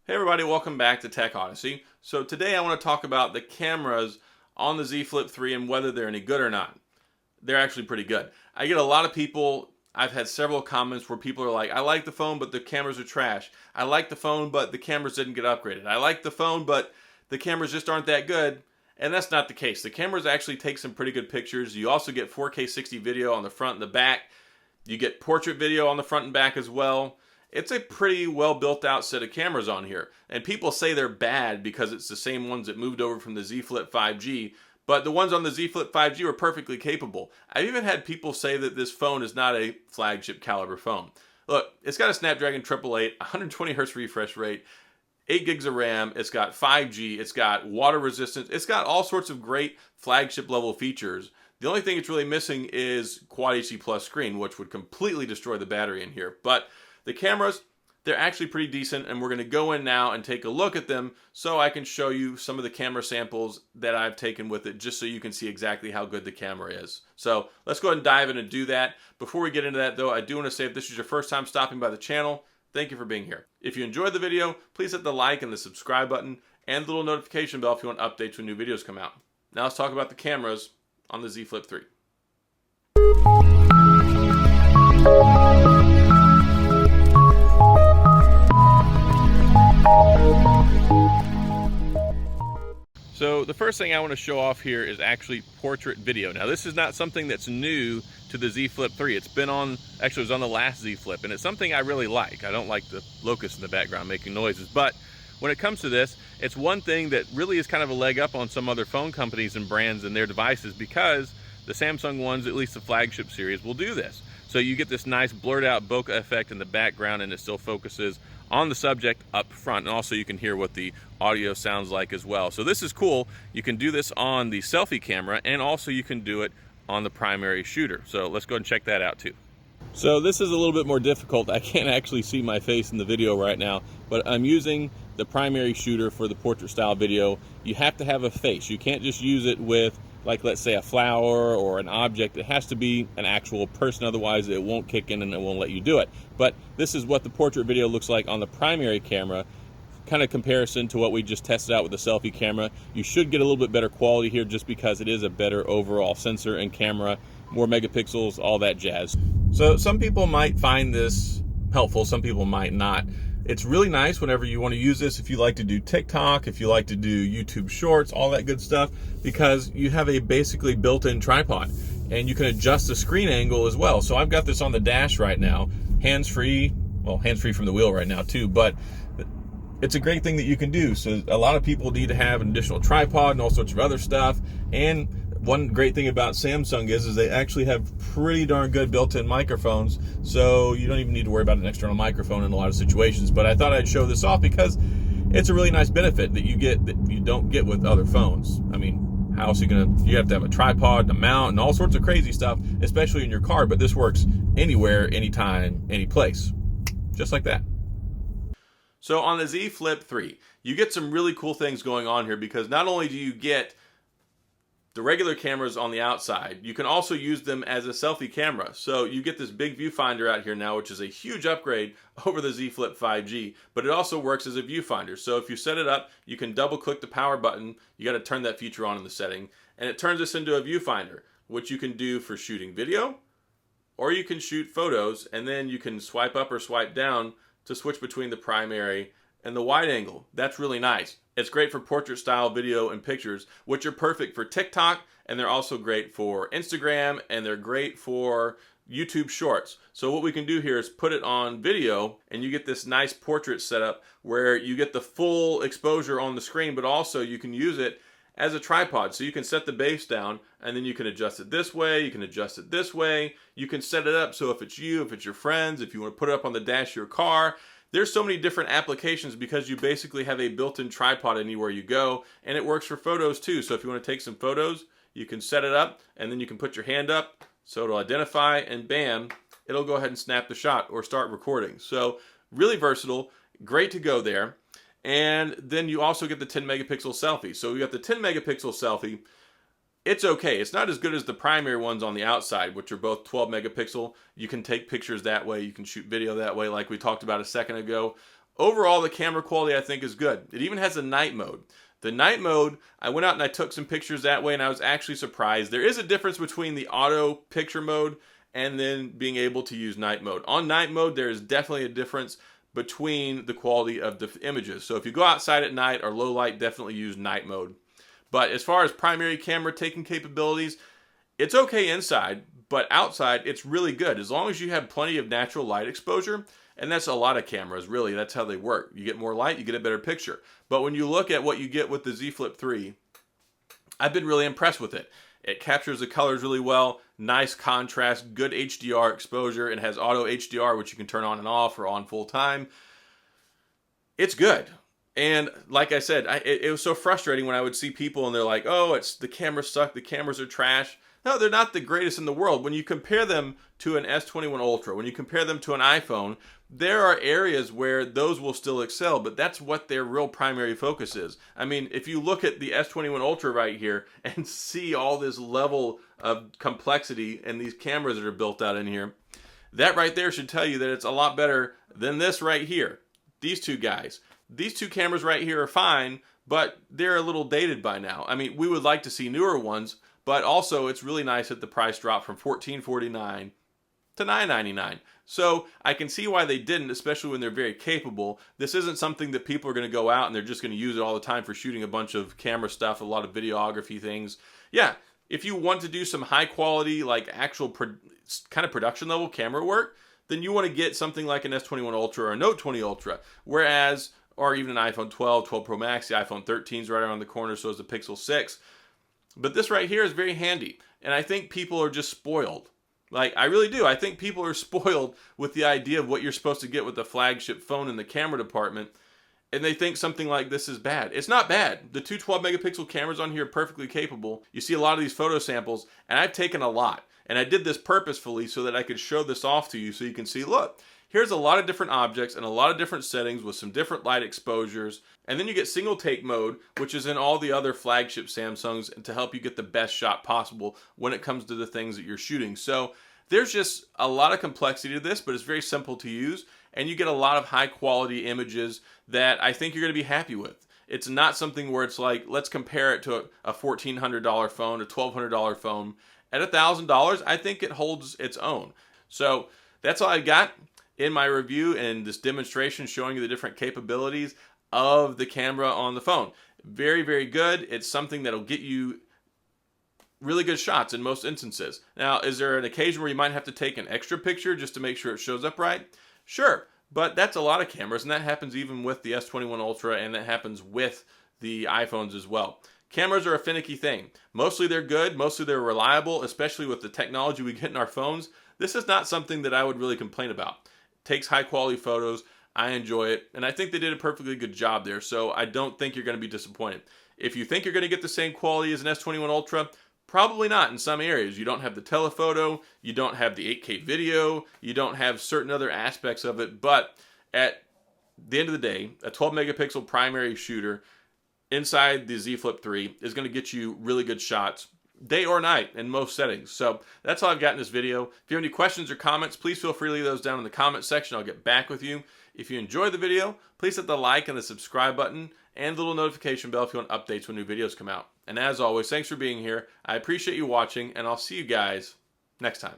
Hey everybody, welcome back to Tech Odyssey. So today I want to talk about the cameras on the Z Flip 3 and whether they're any good or not. They're actually pretty good. I get a lot of people, I've had several comments where people are like, I like the phone but the cameras are trash. I like the phone but the cameras didn't get upgraded. I like the phone but the cameras just aren't that good. And that's not the case. The cameras actually take some pretty good pictures. You also get 4K 60 video on the front and the back. You get portrait video on the front and back as well. It's a pretty well built out set of cameras on here. And people say they're bad because it's the same ones that moved over from the Z Flip 5G. But the ones on the Z Flip 5G are perfectly capable. I've even had people say that this phone is not a flagship caliber phone. Look, it's got a Snapdragon 888, 120 Hz refresh rate, 8 gigs of RAM, it's got 5G, it's got water resistance, it's got all sorts of great flagship level features. The only thing it's really missing is Quad HD Plus screen, which would completely destroy the battery in here. But the cameras, they're actually pretty decent, and we're going to go in now and take a look at them so I can show you some of the camera samples that I've taken with it, just so you can see exactly how good the camera is. So let's go ahead and dive in and do that. Before we get into that though, I do want to say if this is your first time stopping by the channel, thank you for being here. If you enjoyed the video, please hit the like and the subscribe button and the little notification bell if you want updates when new videos come out. Now let's talk about the cameras on the Z Flip 3. So the first thing I want to show off here is actually portrait video. Now this is not something that's new to the Z Flip 3. It's been on, actually it was on the last Z Flip, and it's something I really like. I don't like the locust in the background making noises, but when it comes to this, it's one thing that really is kind of a leg up on some other phone companies and brands and their devices, because the Samsung ones, at least the flagship series, will do this. So you get this nice blurred out bokeh effect in the background, and it still focuses on the subject up front, and also you can hear what the audio sounds like as well. So this is cool. You can do this on the selfie camera, and also you can do it on the primary shooter. So let's go and check that out too. So this is a little bit more difficult. I can't actually see my face in the video right now, but I'm using the primary shooter for the portrait style video. You have to have a face. You can't just use it with, like, let's say a flower or an object. It has to be an actual person, otherwise it won't kick in and it won't let you do it. But this is what the portrait video looks like on the primary camera, kind of comparison to what we just tested out with the selfie camera. You should get a little bit better quality here just because it is a better overall sensor and camera, more megapixels, all that jazz. So some people might find this helpful, some people might not. It's really nice whenever you want to use this, if you like to do TikTok, if you like to do YouTube Shorts, all that good stuff, because you have a basically built-in tripod, and you can adjust the screen angle as well. So I've got this on the dash right now, hands-free, well, hands-free from the wheel right now too, but it's a great thing that you can do. So a lot of people need to have an additional tripod and all sorts of other stuff, and one great thing about Samsung is they actually have pretty darn good built-in microphones, so you don't even need to worry about an external microphone in a lot of situations. But I thought I'd show this off because it's a really nice benefit that you get that you don't get with other phones. I mean, how else are you have to have a tripod, a mount, and all sorts of crazy stuff, especially in your car, but this works anywhere, anytime, any place, just like that. So on the Z Flip 3, you get some really cool things going on here, because not only do you get the regular cameras on the outside, you can also use them as a selfie camera. So you get this big viewfinder out here now, which is a huge upgrade over the Z Flip 5G, but it also works as a viewfinder. So if you set it up, you can double click the power button. You got to turn that feature on in the setting, and it turns this into a viewfinder, which you can do for shooting video, or you can shoot photos, and then you can swipe up or swipe down to switch between the primary and the wide angle. That's really nice. It's great for portrait style video and pictures, which are perfect for TikTok, and they're also great for Instagram, and they're great for YouTube Shorts. So what we can do here is put it on video, and you get this nice portrait setup where you get the full exposure on the screen, but also you can use it as a tripod. So you can set the base down, and then you can adjust it this way, you can adjust it this way, you can set it up so if it's you, if it's your friends, if you want to put it up on the dash of your car. There's so many different applications because you basically have a built-in tripod anywhere you go, and it works for photos too. So if you want to take some photos, you can set it up, and then you can put your hand up so it'll identify, and bam, it'll go ahead and snap the shot or start recording. So really versatile, great to go there. And then you also get the 10 megapixel selfie. So you got the 10 megapixel selfie. It's okay. It's not as good as the primary ones on the outside, which are both 12 megapixel. You can take pictures that way. You can shoot video that way, like we talked about a second ago. Overall, the camera quality I think is good. It even has a night mode. The night mode, I went out and I took some pictures that way and I was actually surprised. There is a difference between the auto picture mode and then being able to use night mode. On night mode, there is definitely a difference between the quality of the images. So if you go outside at night or low light, definitely use night mode. But as far as primary camera taking capabilities, it's okay inside, but outside it's really good as long as you have plenty of natural light exposure. And that's a lot of cameras, really. That's how they work. You get more light, you get a better picture. But when you look at what you get with the Z Flip 3, I've been really impressed with it. It captures the colors really well, nice contrast, good HDR exposure. It has auto HDR, which you can turn on and off or on full time. It's good. And like I said, it was so frustrating when I would see people and they're like, oh, it's the cameras suck, the cameras are trash. No, they're not the greatest in the world. When you compare them to an S21 Ultra, when you compare them to an iPhone, there are areas where those will still excel, but that's what their real primary focus is. I mean, if you look at the S21 Ultra right here and see all this level of complexity and these cameras that are built out in here, that right there should tell you that it's a lot better than this right here. These two guys. These two cameras right here are fine, but they're a little dated by now. I mean, we would like to see newer ones, but also it's really nice that the price dropped from $14.49 to $9.99. So I can see why they didn't, especially when they're very capable. This isn't something that people are going to go out and they're just going to use it all the time for shooting a bunch of camera stuff, a lot of videography things. Yeah, if you want to do some high quality, like actual kind of production level camera work, then you want to get something like an S21 Ultra or a Note 20 Ultra. Whereas, or even an iPhone 12, 12 Pro Max, the iPhone 13 is right around the corner, so is the Pixel 6. But this right here is very handy. And I think people are just spoiled. Like, I really do. I think people are spoiled with the idea of what you're supposed to get with the flagship phone in the camera department. And they think something like this is bad. It's not bad. The two 12 megapixel cameras on here are perfectly capable. You see a lot of these photo samples, and I've taken a lot. And I did this purposefully so that I could show this off to you so you can see, look, here's a lot of different objects and a lot of different settings with some different light exposures. And then you get single take mode, which is in all the other flagship Samsungs to help you get the best shot possible when it comes to the things that you're shooting. So there's just a lot of complexity to this, but it's very simple to use. And you get a lot of high quality images that I think you're going to be happy with. It's not something where it's like, let's compare it to a $1,400 phone, a $1,200 phone. At $1,000, I think it holds its own. So that's all I got in my review and this demonstration showing you the different capabilities of the camera on the phone. Very, very good. It's something that'll get you really good shots in most instances. Now, is there an occasion where you might have to take an extra picture just to make sure it shows up right? Sure, but that's a lot of cameras, and that happens even with the S21 Ultra, and that happens with the iPhones as well. Cameras are a finicky thing. Mostly they're good, mostly they're reliable, especially with the technology we get in our phones. This is not something that I would really complain about. It takes high quality photos, I enjoy it, and I think they did a perfectly good job there, so I don't think you're going to be disappointed. If you think you're going to get the same quality as an S21 Ultra, probably not in some areas. You don't have the telephoto, you don't have the 8K video, you don't have certain other aspects of it, but at the end of the day, a 12 megapixel primary shooter inside the Z Flip 3 is going to get you really good shots day or night in most settings. So that's all I've got in this video. If you have any questions or comments, please feel free to leave those down in the comment section. I'll get back with you. If you enjoyed the video, please hit the like and the subscribe button and the little notification bell if you want updates when new videos come out. And as always, thanks for being here. I appreciate you watching, and I'll see you guys next time.